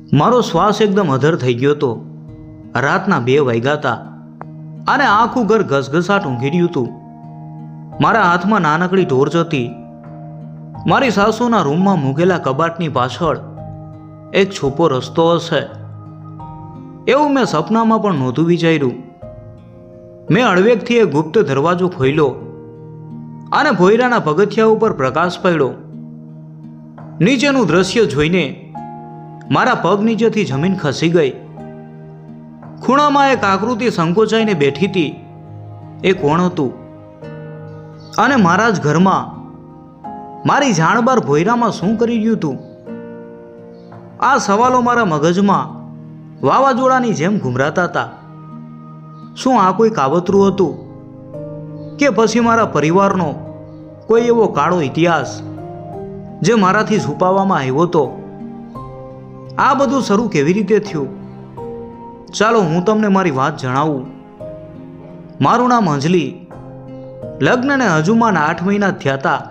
મારો શ્વાસ એકદમ અધર થઈ ગયો હતો. રાતના 2 વાગ્યા હતા અને આખું ઘર ઘસઘસાટ ઊંઘી રહ્યું હતું. મારા હાથમાં નાનકડી ટોર્ચ હતી. મારી સાસુના રૂમમાં મૂકેલા કબાટની પાછળ એક છૂપો રસ્તો હશે એવું મેં સપનામાં પણ નહોતું વિચાર્યું. મેં હળવેકથી એક ગુપ્ત દરવાજો ખોલ્યો અને ભોયરાના પગથિયા ઉપર પ્રકાશ પડ્યો. નીચેનું દ્રશ્ય જોઈને મારા પગ નીચેથી જમીન ખસી ગઈ. ખૂણામાં એક આકૃતિ સંકોચાઈને બેઠી હતી. એ કોણ હતું? અને મારા જ ઘરમાં મારી જાણબાર ભોયરામાં શું કરી રહ્યું હતું? આ સવાલો મારા મગજમાં વાવાઝોડાની જેમ ઘૂમરાતા હતા. શું આ કોઈ કાવતરું હતું કે પછી મારા પરિવારનો કોઈ એવો કાળો ઇતિહાસ જે મારાથી છુપાવવામાં આવ્યો હતો? આ બધું શરૂ કેવી રીતે થયું? ચાલો હું તમને મારી વાત જણાવું. મારું નામ અંજલિ. લગ્નને હજુમાં 8 મહિના થયા હતા.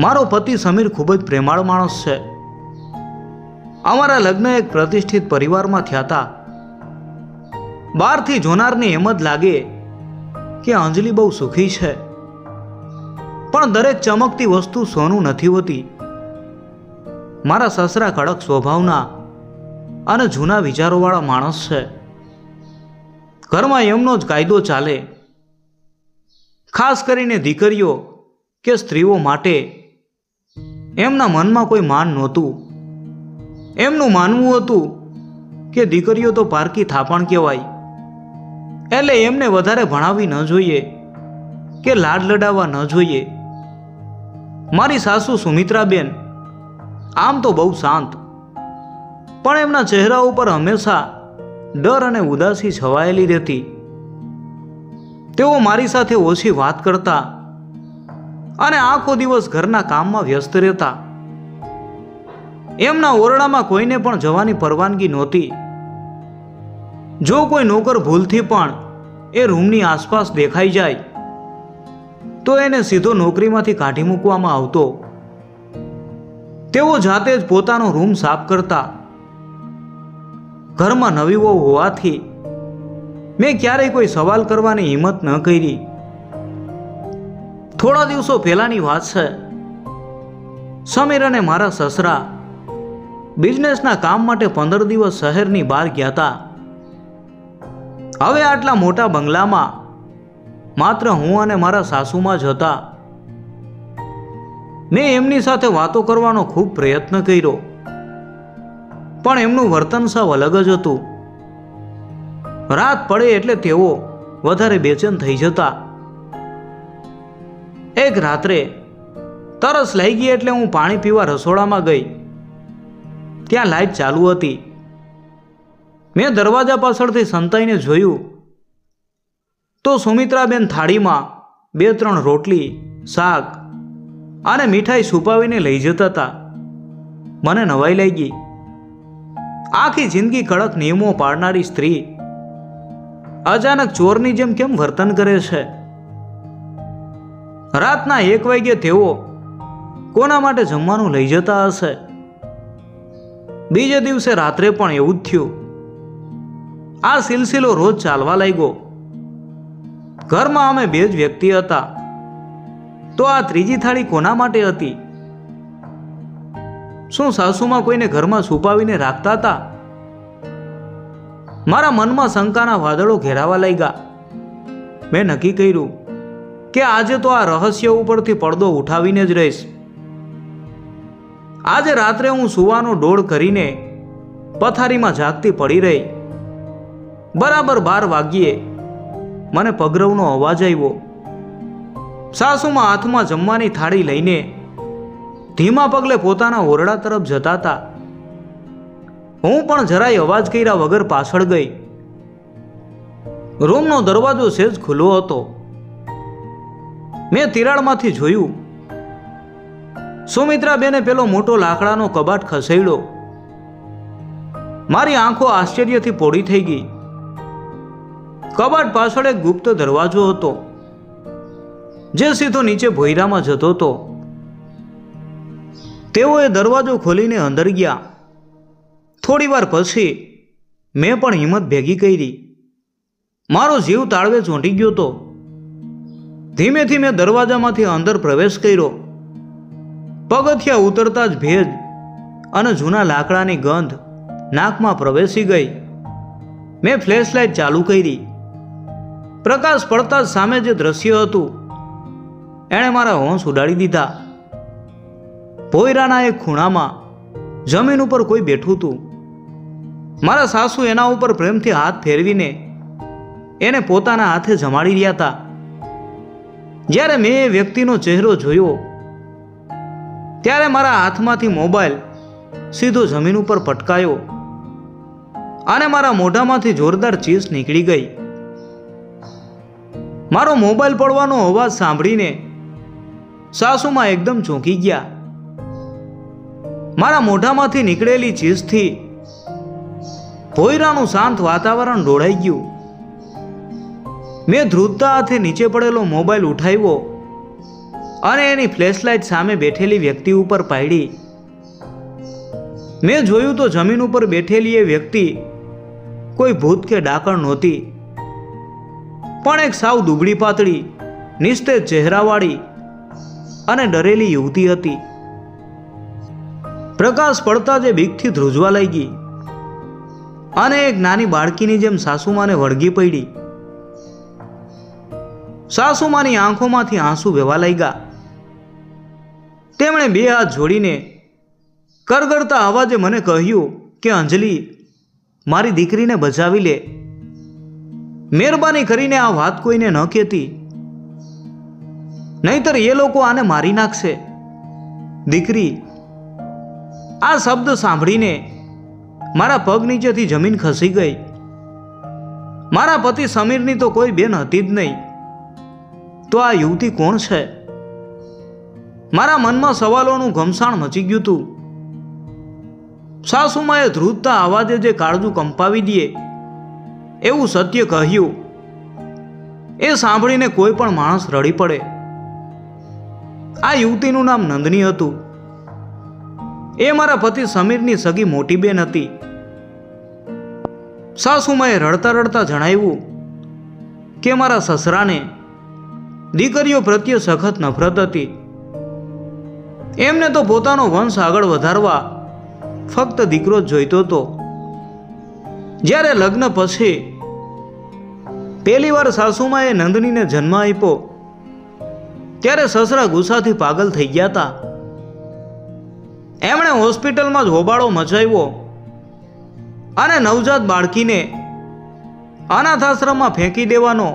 મારો પતિ સમીર ખૂબ જ પ્રેમાળ માણસ છે. અમારા લગ્ન એક પ્રતિષ્ઠિત પરિવારમાં થયા હતા. બહારથી જોનારને એમ જ લાગે કે અંજલિ બહુ સુખી છે, પણ દરેક ચમકતી વસ્તુ સોનું નથી હોતી. મારા સસરા કડક સ્વભાવના અને જૂના વિચારોવાળા માણસ છે. ઘરમાં એમનો જ કાયદો ચાલે. ખાસ કરીને દીકરીઓ કે સ્ત્રીઓ માટે એમના મનમાં કોઈ માન નહોતું. એમનું માનવું હતું કે દીકરીઓ તો પારકી થાપણ કહેવાય, એટલે એમને વધારે ભણાવવી ન જોઈએ કે લાડ લડાવવા ન જોઈએ. મારી સાસુ સુમિત્રાબેન આમ તો બહુ શાંત, પણ એમના ચહેરા ઉપર હંમેશા ડર અને ઉદાસી છવાયેલી રહેતી. તેઓ મારી સાથે ઓછી વાત કરતા અને આખો દિવસ ઘરના કામમાં વ્યસ્ત રહેતા. એમના ઓરડામાં કોઈને પણ જવાની પરવાનગી નહોતી. જો કોઈ નોકર ભૂલથી પણ એ રૂમની આસપાસ દેખાઈ જાય તો એને સીધો નોકરીમાંથી કાઢી મૂકવામાં આવતો. તેઓ જાતે જ પોતાનો રૂમ સાફ કરતા. ઘરમાં નવી વહુ હોવાથી મેં ક્યારેય કોઈ સવાલ કરવાની હિંમત ન કરી. થોડા દિવસો પહેલાની વાત છે. સમીર અને મારા સસરા બિઝનેસના કામ માટે 15 દિવસ શહેરની બહાર ગયા હતા. હવે આટલા મોટા બંગલામાં માત્ર હું અને મારા સાસુમાં જ હતા. મેં એમની સાથે વાતો કરવાનો ખૂબ પ્રયત્ન કર્યો, પણ એમનું વર્તન સાવ અલગ જ હતું. રાત પડે એટલે તેઓ વધારે બેચેન થઈ જતા. એક રાત્રે તરસ લાગી એટલે હું પાણી પીવા રસોડામાં ગઈ. ત્યાં લાઈટ ચાલુ હતી. મેં દરવાજા પાછળથી સંતાઈને જોયું તો સુમિત્રાબેન થાળીમાં 2-3 રોટલી, શાક અને મીઠાઈ છુપાવીને લઈ જતા હતા. મને નવાઈ લાગી. આખી જિંદગી કડક નિયમો પાળનારી સ્ત્રી અચાનક ચોરની જેમ કેમ વર્તન કરે છે? રાતના 1 વાગ્યે તેઓ કોના માટે જમવાનું લઈ જતા હશે? બીજે દિવસે રાત્રે પણ એવું જ થયું. આ સિલસિલો રોજ ચાલવા લાગ્યો. ઘરમાં અમે 2 જ વ્યક્તિ હતા, તો આ ત્રીજી થાળી કોના માટે હતી? શું સાસુમાં કોઈને ઘરમાં છુપાવીને રાખતા હતા? મારા મનમાં શંકાના વાદળો ઘેરાવા લાગ્યા. મેં નક્કી કર્યું કે આજે તો આ રહસ્ય ઉપરથી પડદો ઉઠાવીને જ રહીશ. આજે રાત્રે હું સૂવાનો ડોળ કરીને પથારીમાં જાગતી પડી રહી. બરાબર 12 વાગ્યે મને પગરવનો અવાજ આવ્યો. સાસુમાં હાથમાં જમવાની થાળી લઈને ધીમા પગલે પોતાના ઓરડા તરફ જતા હતા. હું પણ જરાય અવાજ કર્યા વગર પાછળ ગઈ. રૂમનો દરવાજો સહેજ ખુલ્લો હતો. મેં તિરાડમાંથી જોયું. સુમિત્રાબેને પેલો મોટો લાકડાનો કબાટ ખસેડ્યો. મારી આંખો આશ્ચર્યથી પોડી થઈ ગઈ. કબાટ પાછળ એક ગુપ્ત દરવાજો હતો જે સીધો નીચે ભોયરામાં જતો હતો. તેઓએ દરવાજો ખોલીને અંદર ગયા. થોડી વાર પછી મેં પણ હિંમત ભેગી કરી. મારો જીવ તાળવે ચોંટી ગયો તો. ધીમેથી મેં દરવાજામાંથી અંદર પ્રવેશ કર્યો. પગથિયા ઉતરતા જ ભેજ અને જૂના લાકડાની ગંધ નાકમાં પ્રવેશી ગઈ. મેં ફ્લેશલાઇટ ચાલુ કરી. પ્રકાશ પડતા જ સામે જે દ્રશ્ય હતું એણે મારા હોંશ ઉડાડી દીધા. ભોયરાના એક ખૂણામાં જમીન ઉપર કોઈ બેઠું હતું. મારા સાસુ એના ઉપર પ્રેમથી હાથ ફેરવીને એને પોતાના હાથે જમાડી રહ્યા હતા. જ્યારે મેં એ વ્યક્તિનો ચહેરો જોયો ત્યારે મારા હાથમાંથી મોબાઈલ સીધો જમીન ઉપર પટકાયો અને મારા મોઢામાંથી જોરદાર ચીસ નીકળી ગઈ. મારો મોબાઈલ પડવાનો અવાજ સાંભળીને સાસુમાં એકદમ ચોંકી ગયા. મારા મોઢામાંથી નીકળેલી ચીસથી ભોયરાનું શાંત વાતાવરણ ડોળાઈ ગયું. મેં ધ્રુજતા હાથે નીચે પડેલો મોબાઈલ ઉઠાવ્યો અને એની ફ્લેશલાઇટ સામે બેઠેલી વ્યક્તિ ઉપર પાડી. મેં જોયું તો જમીન ઉપર બેઠેલી એ વ્યક્તિ કોઈ ભૂત કે ડાકણ નહોતી, પણ એક સાવ દુબળી પાતળી નિસ્તેજ ચહેરાવાળી અને ડરેલી યુવતી હતી. પ્રકાશ પડતા જે બીકથી ધ્રુજવા લાગી અને એક નાની બાળકીની જેમ સાસુમાને વળગી પડી. સાસુમાની આંખોમાંથી આંસુ વહેવા લાગ્યા. તેમણે બે હાથ જોડીને કરગરતા અવાજે મને કહ્યું કે અંજલિ, મારી દીકરીને બચાવી લે. મહેરબાની કરીને આ વાત કોઈને ન કહેતી, નહીતર એ લોકો આને મારી નાખશે. દીકરી, આ શબ્દ સાંભળીને મારા પગ નીચેથી જમીન ખસી ગઈ. મારા પતિ સમીરની તો કોઈ બેન હતી જ નહીં, તો આ યુવતી કોણ છે? મારા મનમાં સવાલોનું ઘમસાણ મચી ગયું હતું. સાસુમાએ ધ્રુજતા અવાજે જે કાળજું કંપાવી દે એવું સત્ય કહ્યું એ સાંભળીને કોઈ પણ માણસ રડી પડે. આ યુવતીનું નામ નંદની હતું. એ મારા પતિ સમીરની સગી મોટી બેન હતી. સાસુમાએ રડતા રડતા જણાવ્યું કે મારા સસરાને દીકરીઓ પ્રત્યે સખત નફરત હતી. એમને તો પોતાનો વંશ આગળ વધારવા ફક્ત દીકરો જ જોઈતો હતો. જ્યારે લગ્ન પછી પહેલી વાર સાસુમાએ નંદનીને જન્મ આપ્યો ત્યારે સસરા ગુસ્સાથી પાગલ થઈ ગયા હતા. એમણે હોસ્પિટલમાં જ હોબાળો મચાવ્યો અને નવજાત બાળકીને અનાથ આશ્રમમાં ફેંકી દેવાનો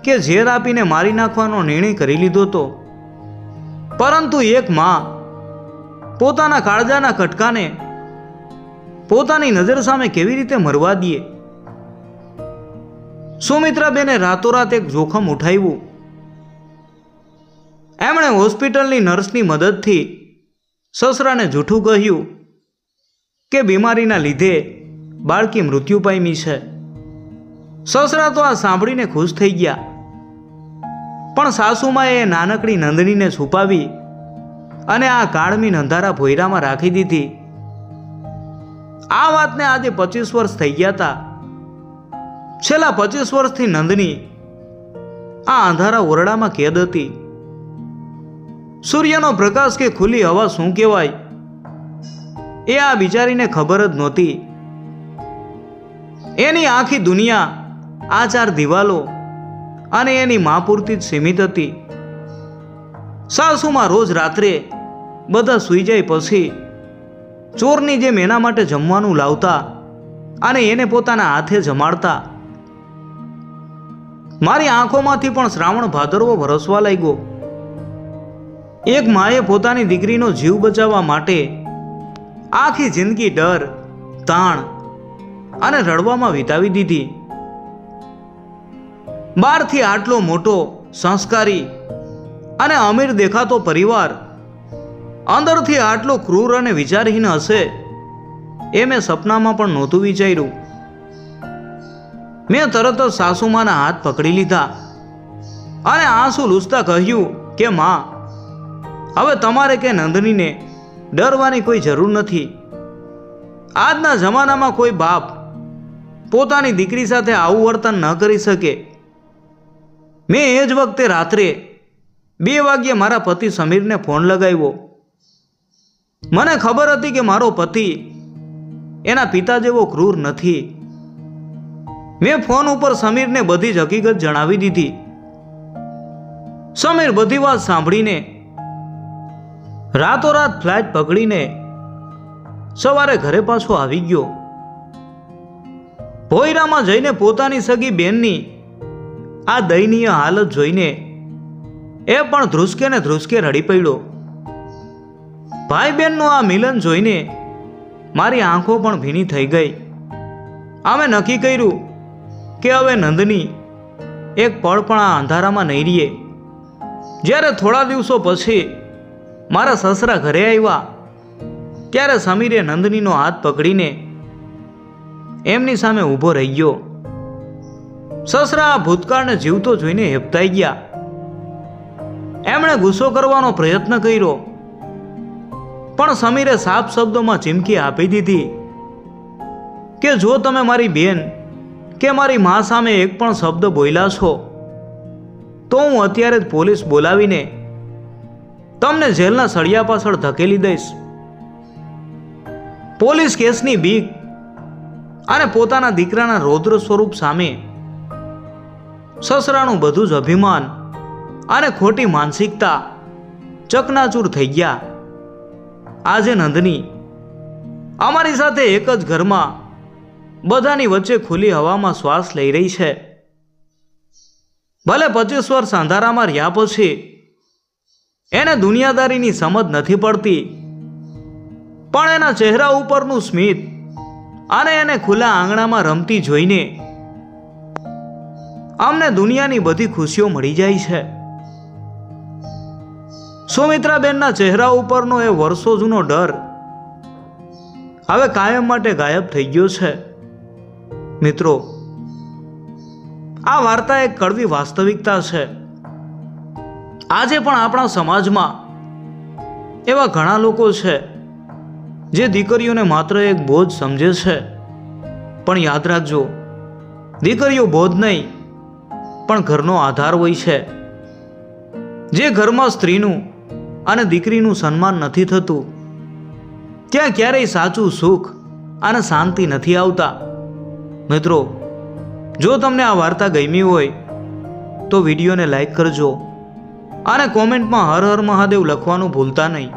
કે ઝેર આપીને મારી નાખવાનો નિર્ણય કરી લીધો હતો. પરંતુ એક માં પોતાના કાળજાના કટકાને પોતાની નજર સામે કેવી રીતે મરવા દે? સુમિત્રાબેને રાતોરાત એક જોખમ ઉઠાવ્યું. એમણે હોસ્પિટલની નર્સની મદદથી સસરાને જૂઠું કહ્યું કે બીમારીના લીધે બાળકી મૃત્યુ પામી છે. સસરા તો આ સાંભળીને ખુશ થઈ ગયા, પણ સાસુમાએ એ નાનકડી નંદનીને છુપાવી અને આ કાળમીન અંધારા ભોયરામાં રાખી દીધી. આ વાતને આજે 25 વર્ષ થઈ ગયા હતા. છેલ્લા 25 વર્ષથી નંદની આ અંધારા ઓરડામાં કેદ હતી. સૂર્યનો પ્રકાશ કે ખુલ્લી હવા શું કહેવાય એ આ બિચારીને ખબર જ નહોતી. એની આખી દુનિયા આ 4 દિવાલો અને એની મા પૂરતી જ સીમિત હતી. સાસુમાં રોજ રાત્રે બધા સૂઈ જાય પછી ચોરની જેમ એના માટે જમવાનું લાવતા અને એને પોતાના હાથે જમાડતા. મારી આંખોમાંથી પણ શ્રાવણ ભાદરવો વરસવા લાગ્યો. એક માએ પોતાની દીકરીનો જીવ બચાવવા માટે આખી જિંદગી ડર, તાણ અને રડવામાં વિતાવી દીધી. બહારથી આટલો મોટો, સંસ્કારી અને અમીર દેખાતો પરિવાર અંદરથી આટલો ક્રૂર અને વિચારહીન હશે એ મેં સપનામાં પણ નહોતું વિચાર્યું. મેં તરત જ સાસુમાના હાથ પકડી લીધા અને આંસુ લૂછતા કહ્યું કે માં, હવે તમારે કે નંદનીને ડરવાની કોઈ જરૂર નથી. આજના જમાનામાં કોઈ બાપ પોતાની દીકરી સાથે આવું વર્તન ન કરી શકે. મેં એ જ વખતે રાત્રે 2 વાગ્યે મારા પતિ સમીરને ફોન લગાવ્યો. મને ખબર હતી કે મારો પતિ એના પિતા જેવો ક્રૂર નથી. મેં ફોન ઉપર સમીરને બધી જ હકીકત જણાવી દીધી. સમીર બધી વાત સાંભળીને રાતોરાત ફ્લાઇટ પકડીને સવારે ઘરે પાછો આવી ગયો. ભોયરામાં જઈને પોતાની સગી બેનની આ દયનીય હાલત જોઈને એ પણ ધ્રુસકે ને ધ્રુસકે રડી પડ્યો. ભાઈ બહેનનું આ મિલન જોઈને મારી આંખો પણ ભીની થઈ ગઈ. અમે નક્કી કર્યું કે હવે નંદની એક પળ પણ આ અંધારામાં નહીં રહીએ. જ્યારે થોડા દિવસો પછી મારા સસરા ઘરે આવ્યા ત્યારે સમીરે નંદનીનો હાથ પકડીને એમની સામે ઊભો રહી ગયો. સસરા આ ભૂતકાળને જીવતો જોઈને હેપતાઈ ગયા. એમણે ગુસ્સો કરવાનો પ્રયત્ન કર્યો, પણ સમીરે સાફ શબ્દોમાં ચીમકી આપી દીધી કે જો તમે મારી બેન કે મારી મા સામે એક પણ શબ્દ બોલ્યા છો તો હું અત્યારે જ પોલીસ બોલાવીને તમને જેલના સળિયા પાછળ ધકેલી દઈશ. પોલીસ કેસની બીક અને પોતાના દીકરાના રૌદ્ર સ્વરૂપ સામે સસરાનું બધું જ અભિમાન અને ખોટી માનસિકતા ચકનાચૂર થઈ ગયા. આજે નંદની અમારી સાથે એક જ ઘરમાં બધાની વચ્ચે ખુલ્લી હવામાં શ્વાસ લઈ રહી છે. ભલે 25 વર્ષ અંધારામાં રહ્યા પછી એને દુનિયાદારીની સમજ નથી પડતી, પણ એના ચહેરા ઉપરનું સ્મિત અને એને ખુલ્લા આંગણામાં રમતી જોઈને અમને દુનિયાની બધી ખુશીઓ મળી જાય છે. સુમિત્રાબેનના ચહેરા ઉપરનો એ વર્ષો જૂનો ડર હવે કાયમ માટે ગાયબ થઈ ગયો છે. મિત્રો, આ વાર્તા એક કડવી વાસ્તવિકતા છે. આજે પણ આપણા સમાજમાં એવા ઘણા લોકો છે જે દીકરીઓને માત્ર એક બોજ સમજે છે. પણ યાદ રાખજો, દીકરીઓ બોજ નહીં પણ ઘરનો આધાર હોય છે. જે ઘરમાં સ્ત્રીનું અને દીકરીનું સન્માન નથી થતું ત્યાં ક્યારેય સાચું સુખ અને શાંતિ નથી આવતા. મિત્રો, જો તમને આ વાર્તા ગમી હોય તો વિડીયોને લાઈક કરજો અને કોમેન્ટમાં હર હર મહાદેવ લખવાનું ભૂલતા નહીં.